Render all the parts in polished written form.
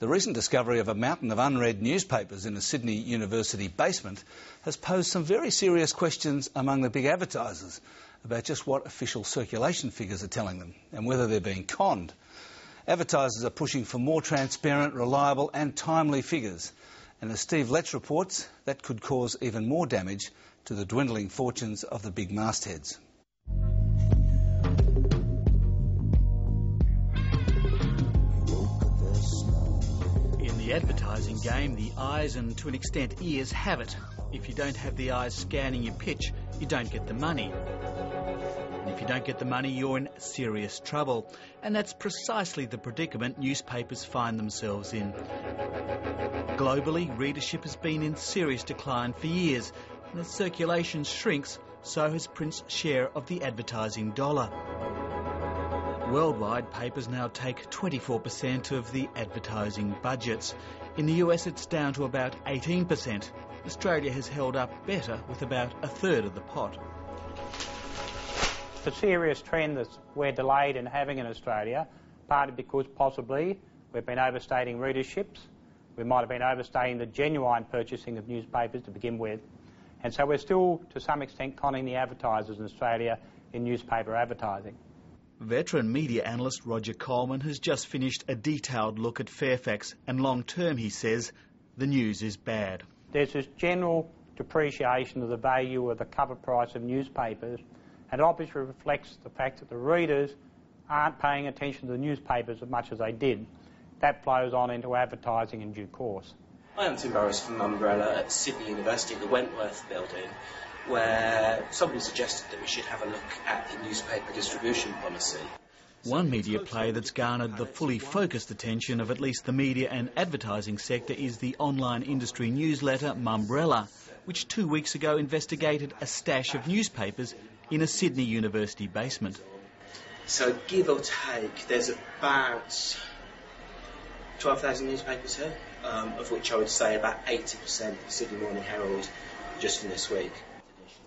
The recent discovery of a mountain of unread newspapers in a Sydney University basement has posed some very serious questions among the big advertisers about just what official circulation figures are telling them and whether they're being conned. Advertisers are pushing for more transparent, reliable and timely figures. And as Steve Letch reports, that could cause even more damage to the dwindling fortunes of the big mastheads. In the advertising game, the eyes and to an extent ears have it. If you don't have the eyes scanning your pitch, you don't get the money. And if you don't get the money, you're in serious trouble. And that's precisely the predicament newspapers find themselves in. Globally, readership has been in serious decline for years, and as circulation shrinks, so has print's share of the advertising dollar. Worldwide, papers now take 24% of the advertising budgets. In the US, it's down to about 18%. Australia has held up better with about a third of the pot. It's a serious trend that we're delayed in having in Australia, partly because possibly we've been overstating readerships. We might have been overstating the genuine purchasing of newspapers to begin with. And so we're still, to some extent, conning the advertisers in Australia in newspaper advertising. Veteran media analyst Roger Coleman has just finished a detailed look at Fairfax, and long-term, he says, the news is bad. There's this general depreciation of the value of the cover price of newspapers, and it obviously reflects the fact that the readers aren't paying attention to the newspapers as much as they did. That flows on into advertising in due course. I am Tim Burrows from Umbrella at Sydney University, the Wentworth building, where somebody suggested that we should have a look at the newspaper distribution policy. One media play that's garnered the fully focused attention of at least the media and advertising sector is the online industry newsletter Mumbrella, which 2 weeks ago investigated a stash of newspapers in a Sydney University basement. So give or take, there's about 12,000 newspapers here, of which I would say about 80% the Sydney Morning Herald just from this week.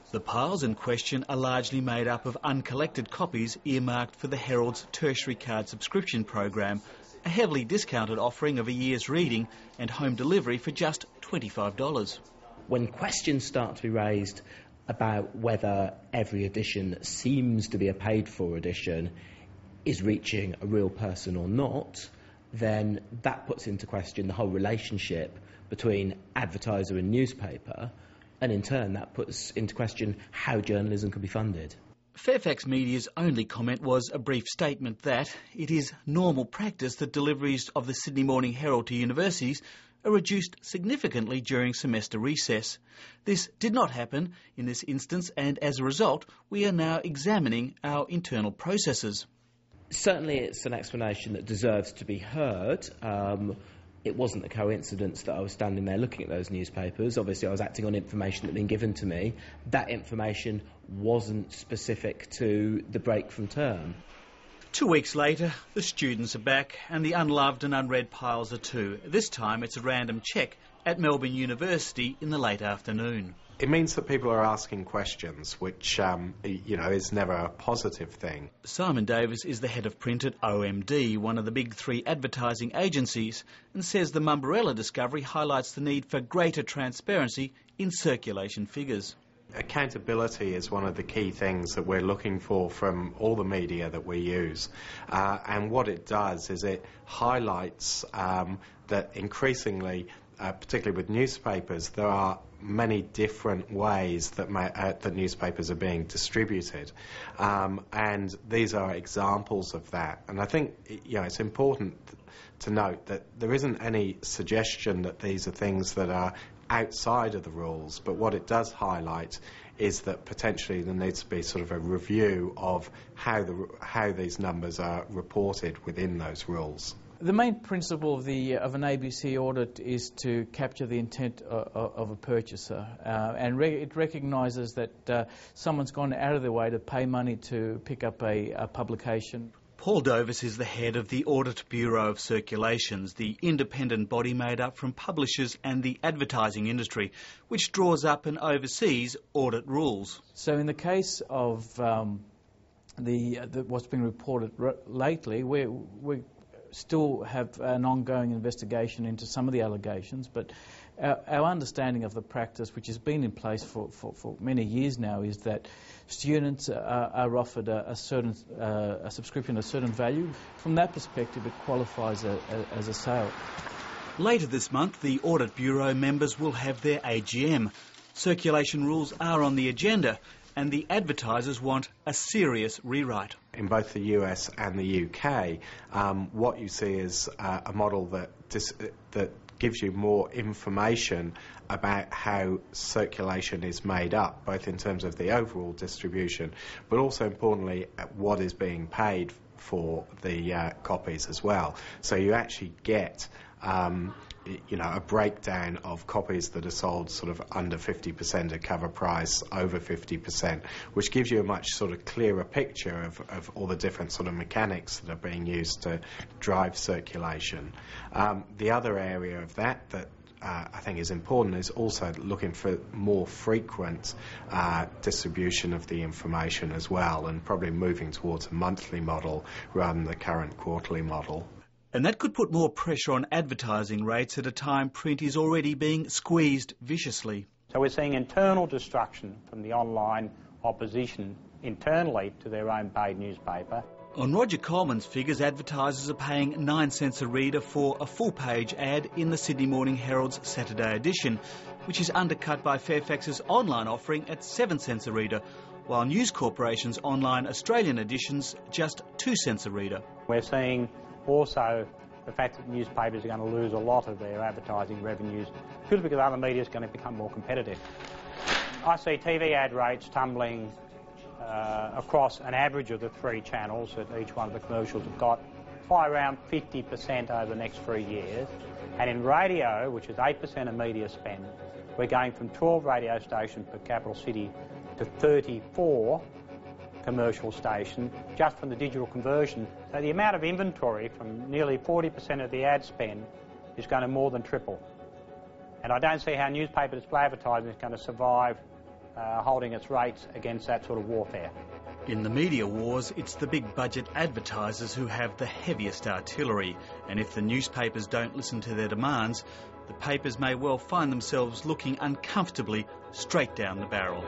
The piles in question are largely made up of uncollected copies earmarked for the Herald's tertiary card subscription program, a heavily discounted offering of a year's reading and home delivery for just $25. When questions start to be raised about whether every edition that seems to be a paid-for edition is reaching a real person or not, then that puts into question the whole relationship between advertiser and newspaper, and in turn that puts into question how journalism can be funded. Fairfax Media's only comment was a brief statement that it is normal practice that deliveries of the Sydney Morning Herald to universities are reduced significantly during semester recess. This did not happen in this instance, and as a result, we are now examining our internal processes. Certainly it's an explanation that deserves to be heard. It wasn't a coincidence that I was standing there looking at those newspapers. Obviously I was acting on information that had been given to me. That information wasn't specific to the break from term. 2 weeks later, the students are back, and the unloved and unread piles are too. This time it's a random check at Melbourne University in the late afternoon. It means that people are asking questions, which, is never a positive thing. Simon Davis is the head of print at OMD, one of the big three advertising agencies, and says the Mumbrella discovery highlights the need for greater transparency in circulation figures. Accountability is one of the key things that we're looking for from all the media that we use. And what it does is it highlights that increasingly, particularly with newspapers, there are many different ways that that newspapers are being distributed, and these are examples of that. And I think it's important to note that there isn't any suggestion that these are things that are outside of the rules, but what it does highlight is that potentially there needs to be sort of a review of how these numbers are reported within those rules. The main principle of an ABC audit is to capture the intent of a purchaser, and it recognises that someone's gone out of their way to pay money to pick up a publication. Paul Dovis is the head of the Audit Bureau of Circulations, the independent body made up from publishers and the advertising industry, which draws up and oversees audit rules. So in the case of what's been reported lately, we're still have an ongoing investigation into some of the allegations, but our understanding of the practice, which has been in place for many years now, is that students are offered a subscription, a certain value. From that perspective, it qualifies as a sale. Later this month, the Audit Bureau members will have their AGM. Circulation rules are on the agenda, and the advertisers want a serious rewrite. In both the US and the UK, what you see is a model that gives you more information about how circulation is made up, both in terms of the overall distribution, but also importantly what is being paid for the copies as well. So you actually get a breakdown of copies that are sold sort of under 50% of cover price, over 50%, which gives you a much sort of clearer picture of all the different sort of mechanics that are being used to drive circulation. The other area of that I think is important is also looking for more frequent distribution of the information as well, and probably moving towards a monthly model rather than the current quarterly model. And that could put more pressure on advertising rates at a time print is already being squeezed viciously. So we're seeing internal destruction from the online opposition internally to their own paid newspaper. On Roger Coleman's figures, advertisers are paying 9 cents a reader for a full-page ad in the Sydney Morning Herald's Saturday edition, which is undercut by Fairfax's online offering at 7 cents a reader, while News Corporation's online Australian edition's just 2 cents a reader. We're seeing also the fact that newspapers are going to lose a lot of their advertising revenues purely because other media is going to become more competitive. I see TV ad rates tumbling across an average of the 3 channels that each one of the commercials have got by around 50% over the next 3 years. And in radio, which is 8% of media spend, we're going from 12 radio stations per capital city to 34 commercial station just from the digital conversion. So the amount of inventory from nearly 40% of the ad spend is going to more than triple. And I don't see how newspaper display advertising is going to survive holding its rates against that sort of warfare. In the media wars, it's the big budget advertisers who have the heaviest artillery, and if the newspapers don't listen to their demands, the papers may well find themselves looking uncomfortably straight down the barrel.